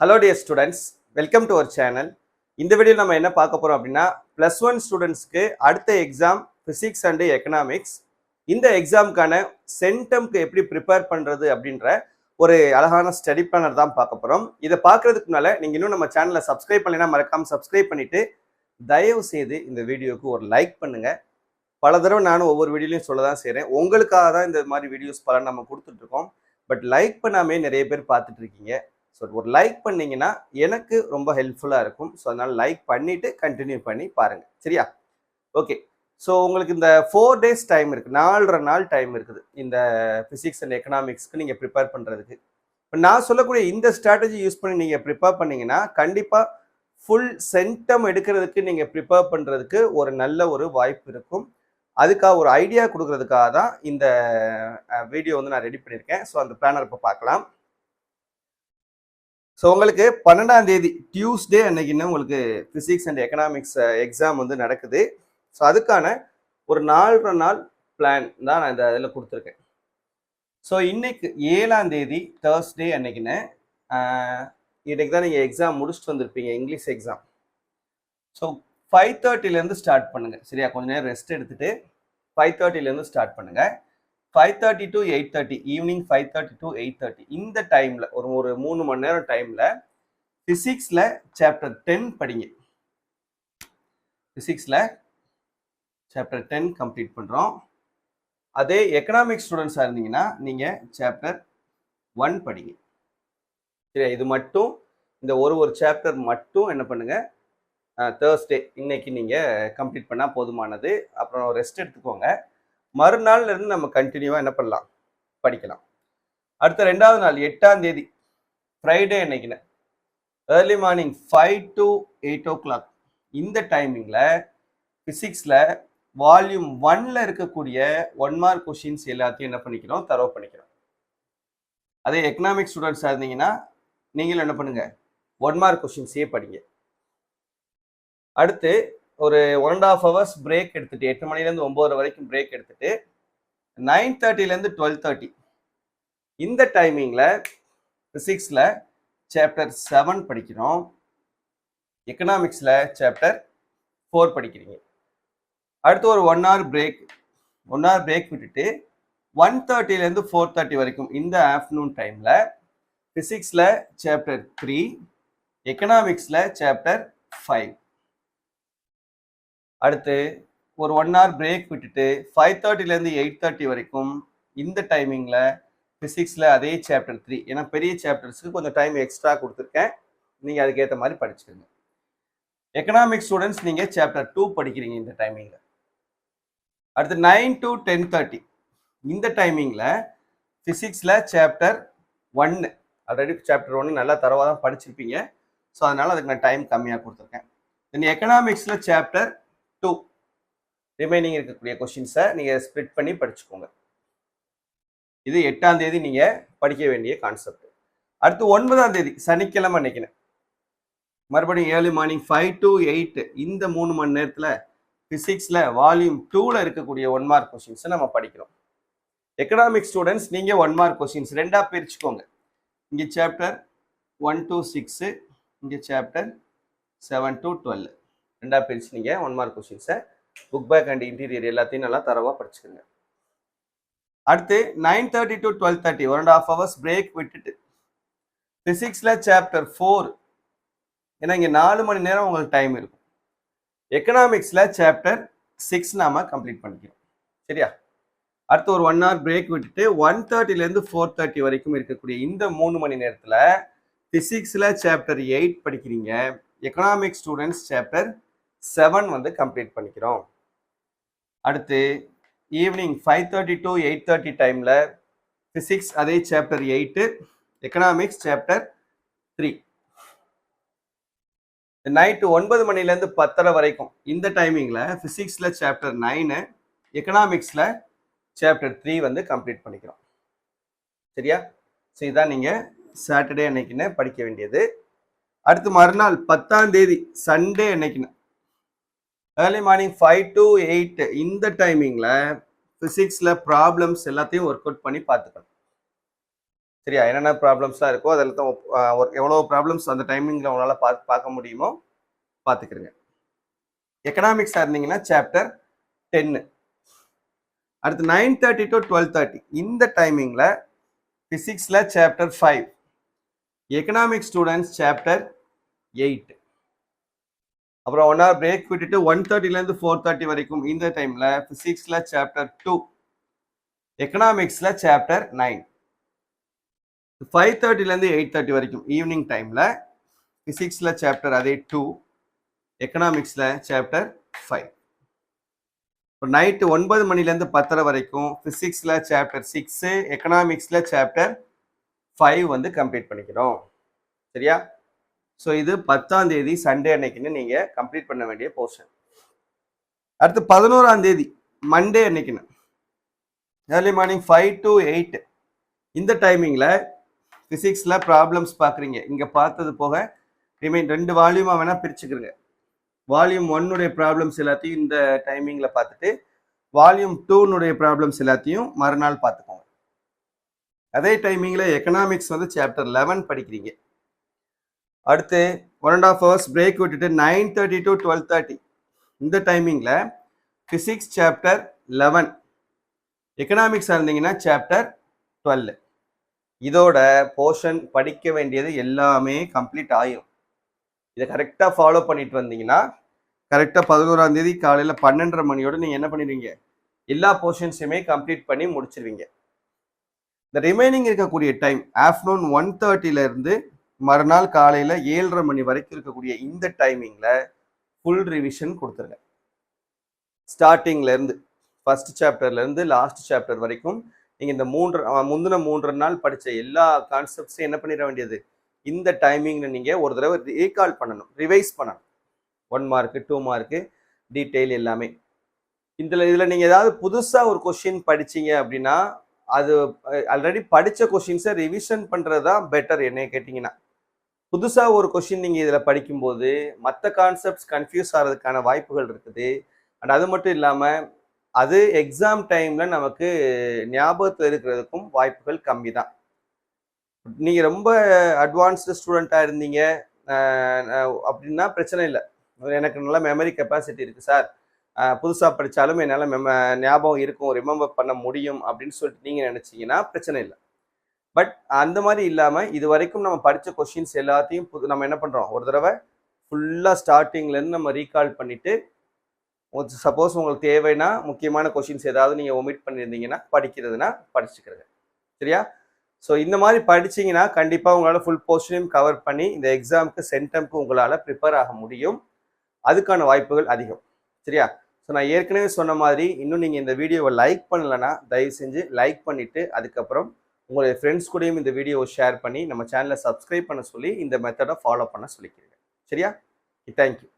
Hello dear students, welcome to our channel. இந்த வீடியோல நம்ம என்ன பார்க்க போறோம் அப்படின்னா +1 ஸ்டூடண்ட்ஸ்க்கு அடுத்த எக்ஸாம் பிசிக்ஸ் அண்ட் எக்கனாமிக்ஸ். இந்த எக்ஸாம்க்கான சென்டம்க்கு எப்படி ப்ரிப்பேர் பண்றது அப்படின்ற ஒரு அழகான ஸ்டடி பிளானர் தான் பார்க்க போறோம். இதை பார்க்கறதுக்கு முன்னால நீங்க இன்னும் நம்ம சேனலை சப்ஸ்கிரைப் பண்ணலைன்னா மறக்காம சப்ஸ்கிரைப் பண்ணிட்டு தயவு செய்து இந்த வீடியோக்கு ஒரு லைக் பண்ணுங்க. பல தடவை நானும் ஒவ்வொரு வீடியோலையும் சொல்ல தான் செய்கிறேன், உங்களுக்காக தான் இந்த மாதிரி வீடியோஸ் பல நம்ம கொடுத்துட்டு இருக்கோம். பட் லைக் பண்ணாமே நிறைய பேர் பார்த்துட்டு இருக்கீங்க. ஸோ ஒரு லைக் பண்ணீங்கன்னா எனக்கு ரொம்ப ஹெல்ப்ஃபுல்லாக இருக்கும். ஸோ அதனால் லைக் பண்ணிவிட்டு கண்டினியூ பண்ணி பாருங்கள், சரியா? ஓகே, ஸோ உங்களுக்கு இந்த 4 days டைம் இருக்குது, 4.5 நாள் டைம் இருக்குது இந்த ஃபிசிக்ஸ் அண்ட் எக்கனாமிக்ஸ்க்கு நீங்கள் ப்ரிப்பேர் பண்ணுறதுக்கு. இப்போ நான் சொல்லக்கூடிய இந்த ஸ்ட்ராட்டஜி யூஸ் பண்ணி நீங்கள் ப்ரிப்பேர் பண்ணிங்கன்னா கண்டிப்பாக ஃபுல் சென்டம் எடுக்கிறதுக்கு நீங்கள் ப்ரிப்பேர் பண்ணுறதுக்கு ஒரு நல்ல ஒரு வாய்ப்பு இருக்கும். அதுக்காக ஒரு ஐடியா கொடுக்கறதுக்காக தான் இந்த வீடியோ வந்து நான் ரெடி பண்ணியிருக்கேன். ஸோ அந்த பிளானர் இப்போ பார்க்கலாம். ஸோ உங்களுக்கு 12ஆம் தேதி டியூஸ்டே அன்னைக்குன்னு உங்களுக்கு ஃபிசிக்ஸ் அண்ட் எக்கனாமிக்ஸ் எக்ஸாம் வந்து நடக்குது. ஸோ அதுக்கான ஒரு 4.5 நாள் பிளான் தான் நான் இந்த இதில் கொடுத்துருக்கேன். ஸோ இன்னைக்கு 7ஆம் தேதி தேர்ஸ்டே அன்னைக்குன்னு இன்னைக்கு தான் நீங்கள் எக்ஸாம் முடிச்சுட்டு வந்திருப்பீங்க, இங்கிலீஷ் எக்ஸாம். ஸோ 5:30லேருந்து ஸ்டார்ட் பண்ணுங்கள், சரியா? கொஞ்சம் நேரம் ரெஸ்ட் எடுத்துகிட்டு 5:30லேருந்து ஸ்டார்ட் பண்ணுங்கள். 5:30 to 8:30, ஈவினிங் 5:30 to 8:30 இந்த டைமில் ஒரு 3 மணி நேரம் டைமில் ஃபிசிக்ஸில் சாப்டர் 10 படிங்க. ஃபிசிக்ஸில் சாப்டர் 10 கம்ப்ளீட் பண்ணுறோம். அதே எக்கனாமிக்ஸ் ஸ்டூடெண்ட்ஸாக இருந்தீங்கன்னா நீங்கள் சாப்டர் 1 படிங்க, சரியா? இது மட்டும் இந்த ஒரு சாப்டர் மட்டும் என்ன பண்ணுங்கள், தேர்ஸ்டே இன்னைக்கு நீங்கள் கம்ப்ளீட் பண்ணால் போதுமானது. அப்புறம் ரெஸ்ட் எடுத்துக்கோங்க. மறுநாள்ல இருந்து நம்ம கண்டினியூவாக என்ன பண்ணலாம், படிக்கலாம். அடுத்த 2வது நாள் 8ஆம் தேதி ஃப்ரைடே அன்னைக்குன்னு ஏர்லி மார்னிங் 5 to 8 o'clock இந்த டைமிங்கில் ஃபிசிக்ஸில் வால்யூம் 1ல் இருக்கக்கூடிய 1 mark கொஷின்ஸ் எல்லாத்தையும் என்ன பண்ணிக்கிறோம், தரவு பண்ணிக்கிறோம். அதே எக்கனாமிக்ஸ் ஸ்டூடெண்ட்ஸாக இருந்தீங்கன்னா நீங்களும் என்ன பண்ணுங்க, 1 mark கொஷின்ஸே படிங்க. அடுத்து ஒரு 1.5 hours பிரேக் எடுத்துட்டு 8 மணிலேருந்து 9 வரைக்கும் பிரேக் எடுத்துட்டு 9:30லேருந்து 12:30 இந்த டைமிங்கில் ஃபிசிக்ஸில் சாப்டர் 7 படிக்கிறோம், எக்கனாமிக்ஸில் சாப்டர் 4 படிக்கிறீங்க. அடுத்து ஒரு 1 hour பிரேக் விட்டுட்டு 1:30லேருந்து 4:30 வரைக்கும் இந்த ஆஃப்டர்நூன் டைமில் ஃபிசிக்ஸில் சாப்டர் 3, எக்கனாமிக்ஸில் சாப்டர் 5. அடுத்து ஒரு 1 hour பிரேக் விட்டுட்டு 5:30லேருந்து 8:30 வரைக்கும் இந்த டைமிங்கில் ஃபிசிக்ஸில் அதே சாப்டர் 3, ஏன்னா பெரிய சாப்டர்ஸுக்கு கொஞ்சம் டைம் எக்ஸ்ட்ரா கொடுத்துருக்கேன், நீங்கள் அதுக்கேற்ற மாதிரி படிச்சுக்கோங்க. எக்கனாமிக்ஸ் ஸ்டூடெண்ட்ஸ் நீங்கள் சாப்டர் 2 படிக்கிறீங்க இந்த டைமிங்கில். அடுத்து 9 to 10:30 இந்த டைமிங்கில் ஃபிசிக்ஸில் சாப்டர் 1, ஆல்ரெடி சாப்டர் 1 நல்லா தரவாக தான் படிச்சிருப்பீங்க. ஸோ அதனால் அதுக்கு நான் டைம் கம்மியாக கொடுத்துருக்கேன். தென் எக்கனாமிக்ஸில் சாப்டர் 2 ரிமைனிங் இருக்கக்கூடிய கொஸ்டின்ஸை நீங்கள் ஸ்ப்ளிட் பண்ணி படிச்சுக்கோங்க. இது 8ஆம் தேதி நீங்கள் படிக்க வேண்டிய கான்செப்ட். அடுத்து 9ஆம் தேதி சனிக்கிழமை அன்னைக்குன்னு மறுபடியும் ஏர்லி மார்னிங் 5 to 8 இந்த 3 மணி நேரத்தில் ஃபிசிக்ஸில் வால்யூம் 2ல் இருக்கக்கூடிய 1 mark கொஸ்டின்ஸை நம்ம படிக்கிறோம். எக்கனாமிக்ஸ் ஸ்டூடெண்ட்ஸ் நீங்கள் 1 mark கொஸ்டின்ஸ் 2ஆக பிரிச்சுக்கோங்க. இங்கே சாப்டர் 1 to 6, இங்கே சாப்டர் 7 to 12 2ஆக பிரிச்சு நீங்கள் 1 mark கொஸ்டின்ஸை புக் பேக் அண்ட் இன்டீரியர் எல்லாத்தையும் நல்லா தரவாக படிச்சுக்கோங்க. அடுத்து 9:30 to 12:30 1.5 hours பிரேக் விட்டுட்டு ஃபிசிக்ஸில் சாப்டர் 4, ஏன்னா இங்கே 4 மணி நேரம் உங்களுக்கு டைம் இருக்கும். எக்கனாமிக்ஸில் சாப்டர் 6 நாம கம்ப்ளீட் பண்ணிக்கிறோம், சரியா? அடுத்து ஒரு 1 hour பிரேக் விட்டுட்டு 1:30லேருந்து 4:30 வரைக்கும் இருக்கக்கூடிய இந்த 3 மணி நேரத்தில் ஃபிசிக்ஸில் சாப்டர் 8 படிக்கிறீங்க. எக்கனாமிக்ஸ் ஸ்டூடெண்ட்ஸ் சாப்டர் 7 வந்து கம்ப்ளீட் பண்ணிக்கிறோம். அடுத்து ஈவினிங் 5:30 to 8:30 டைமில் ஃபிசிக்ஸ் அதே சாப்டர் 8, எக்கனாமிக்ஸ் சாப்டர் 3. நைட்டு 9 மணிலேருந்து 10:30 வரைக்கும் இந்த டைமிங்கில் ஃபிசிக்ஸில் சாப்டர் 9, எக்கனாமிக்ஸில் சாப்டர் 3 வந்து கம்ப்ளீட் பண்ணிக்கிறோம், சரியா? ஸோ இதான் நீங்கள் சாட்டர்டே அன்னைக்குன்னு படிக்க வேண்டியது. அடுத்து மறுநாள் 10ஆம் தேதி சண்டே அன்னைக்குன்னு ஏர்லி மார்னிங் 5 to 8 இந்த டைமிங்கில் ஃபிசிக்ஸில் ப்ராப்ளம்ஸ் எல்லாத்தையும் ஒர்க் அவுட் பண்ணி பார்த்துக்கணும், சரியா? என்னென்ன ப்ராப்ளம்ஸ்லாம் இருக்கோ அதில் தான் எவ்வளோ ப்ராப்ளம்ஸ் அந்த டைமிங்கில் உங்களால் பார்க்க முடியுமோ பார்த்துக்கிறங்க. எக்கனாமிக்ஸாக இருந்தீங்கன்னா சாப்டர் 10. அடுத்து 9:30 to 12:30 இந்த டைமிங்கில் ஃபிசிக்ஸில் சாப்டர் 5, எக்கனாமிக்ஸ் ஸ்டூடெண்ட்ஸ் சாப்டர் 8. அப்புறம் 1 hour பிரேக் விட்டுட்டு 1:30லேருந்து 4:30 வரைக்கும் இந்த டைமில் ஃபிசிக்ஸில் சாப்டர் 2, எக்கனாமிக்ஸில் சாப்டர் 9. 5:30லேருந்து 8:30 வரைக்கும் ஈவினிங் டைமில் ஃபிசிக்ஸில் சாப்டர் அதே 2, எக்கனாமிக்ஸில் சாப்டர் 5. இப்போ நைட்டு 9 மணிலேருந்து 10:30 வரைக்கும் ஃபிசிக்ஸில் சாப்டர் 6, எக்கனாமிக்ஸில் சாப்டர் 5 வந்து கம்ப்ளீட் பண்ணிக்கிறோம். சரியா? ஸோ இது 10ஆம் தேதி சண்டே அன்னைக்குன்னு நீங்கள் கம்ப்ளீட் பண்ண வேண்டிய போர்ஷன். அடுத்து 11ஆம் தேதி மண்டே அன்னைக்குன்னு ஏர்லி மார்னிங் 5 to 8 இந்த டைமிங்கில் ஃபிசிக்ஸில் ப்ராப்ளம்ஸ் பார்க்குறீங்க. இங்கே பார்த்தது போக ரிமைன் 2 வால்யூமாக வேணால் பிரிச்சுக்கிறங்க. வால்யூம் 1 ப்ராப்ளம்ஸ் எல்லாத்தையும் இந்த டைமிங்கில் பார்த்துட்டு வால்யூம் 2 ப்ராப்ளம்ஸ் எல்லாத்தையும் மறுநாள் பார்த்துக்கோங்க. அதே டைமிங்கில் எக்கனாமிக்ஸ் வந்து சாப்டர் 11 படிக்கிறீங்க. அடுத்து 1.5 hours பிரேக் விட்டுட்டு 9:30 to 12:30 இந்த டைமிங்கில் ஃபிசிக்ஸ் சாப்டர் 11, எக்கனாமிக்ஸாக இருந்தீங்கன்னா சாப்டர் 12. இதோட போர்ஷன் படிக்க வேண்டியது எல்லாமே கம்ப்ளீட் ஆகிடும். இதை கரெக்டாக ஃபாலோ பண்ணிட்டு வந்தீங்கன்னா கரெக்டாக 11ஆம் தேதி காலையில் 12:30 மணியோடு நீங்கள் என்ன பண்ணிடுவீங்க, எல்லா போர்ஷன்ஸையுமே கம்ப்ளீட் பண்ணி முடிச்சிருவீங்க. இந்த ரிமைனிங் இருக்கக்கூடிய டைம் ஆஃப்டர்நூன் 1:30லேருந்து மறுநாள் காலையில் 7:30 மணி வரைக்கும் இருக்கக்கூடிய இந்த டைமிங்கில் ஃபுல் ரிவிஷன் கொடுத்துருங்க. ஸ்டார்டிங்லேருந்து ஃபர்ஸ்ட் சாப்டர்லேருந்து லாஸ்ட் சாப்டர் வரைக்கும் நீங்கள் இந்த முந்தின 3 நாள் படித்த எல்லா கான்செப்ட்ஸையும் என்ன பண்ணிட வேண்டியது, இந்த டைமிங்கில் நீங்கள் ஒரு தடவை ரீகால் பண்ணணும், ரிவைஸ் பண்ணணும். 1 mark 2 mark டீட்டெயில் எல்லாமே. இதில் நீங்கள் ஏதாவது புதுசாக ஒரு கொஷின் படிச்சிங்க அப்படின்னா அது ஆல்ரெடி படித்த கொஷின்ஸை ரிவிஷன் பண்ணுறது தான் பெட்டர் என்னை கேட்டிங்கன்னா. புதுசாக ஒரு கொஷின் நீங்கள் இதில் படிக்கும்போது மற்ற கான்செப்ட்ஸ் கன்ஃபியூஸ் ஆகிறதுக்கான வாய்ப்புகள் இருக்குது. அண்ட் அது மட்டும் இல்லாமல் அது எக்ஸாம் டைமில் நமக்கு ஞாபகத்தில் இருக்கிறதுக்கும் வாய்ப்புகள் கம்மி தான். நீங்கள் ரொம்ப அட்வான்ஸ்டு ஸ்டூடெண்ட்டாக இருந்தீங்க அப்படின்னா பிரச்சனை இல்லை, எனக்கு நல்ல மெமரி கெப்பாசிட்டி இருக்குது சார், புதுசாக படித்தாலும் என்னால் ஞாபகம் இருக்கும், ரிமெம்பர் பண்ண முடியும் அப்படின்னு சொல்லிட்டு நீங்கள் நினச்சிங்கன்னா பிரச்சனை இல்லை. பட் அந்த மாதிரி இல்லாமல் இது வரைக்கும் நம்ம படித்த கொஷின்ஸ் எல்லாத்தையும் நம்ம என்ன பண்ணுறோம், ஒரு தடவை ஃபுல்லாக ஸ்டார்டிங்லேருந்து நம்ம ரீகால் பண்ணிவிட்டு சப்போஸ் உங்களுக்கு தேவைன்னா முக்கியமான கொஷின்ஸ் ஏதாவது நீங்கள் ஒமிட் பண்ணியிருந்தீங்கன்னா படிக்கிறதுனா படிச்சுக்கிறது. சரியா? ஸோ இந்த மாதிரி படிச்சிங்கன்னா கண்டிப்பாக உங்களால் ஃபுல் போர்ஷனையும் கவர் பண்ணி இந்த எக்ஸாமுக்கு சென்டம்க்கு உங்களால் ப்ரிப்பேர் ஆக முடியும். அதுக்கான வாய்ப்புகள் அதிகம். சரியா? ஸோ நான் ஏற்கனவே சொன்ன மாதிரி இன்னும் நீங்கள் இந்த வீடியோவை லைக் பண்ணலைன்னா தயவு செஞ்சு லைக் பண்ணிவிட்டு அதுக்கப்புறம் உங்களுடைய ஃப்ரெண்ட்ஸ் கூடயும் இந்த வீடியோவை ஷேர் பண்ணி நம்ம சேனலை சப்ஸ்கிரைப் பண்ண சொல்லி இந்த மெத்தடை ஃபாலோ பண்ண சொல்லிக்கிறேன். சரியா? தேங்க்யூ.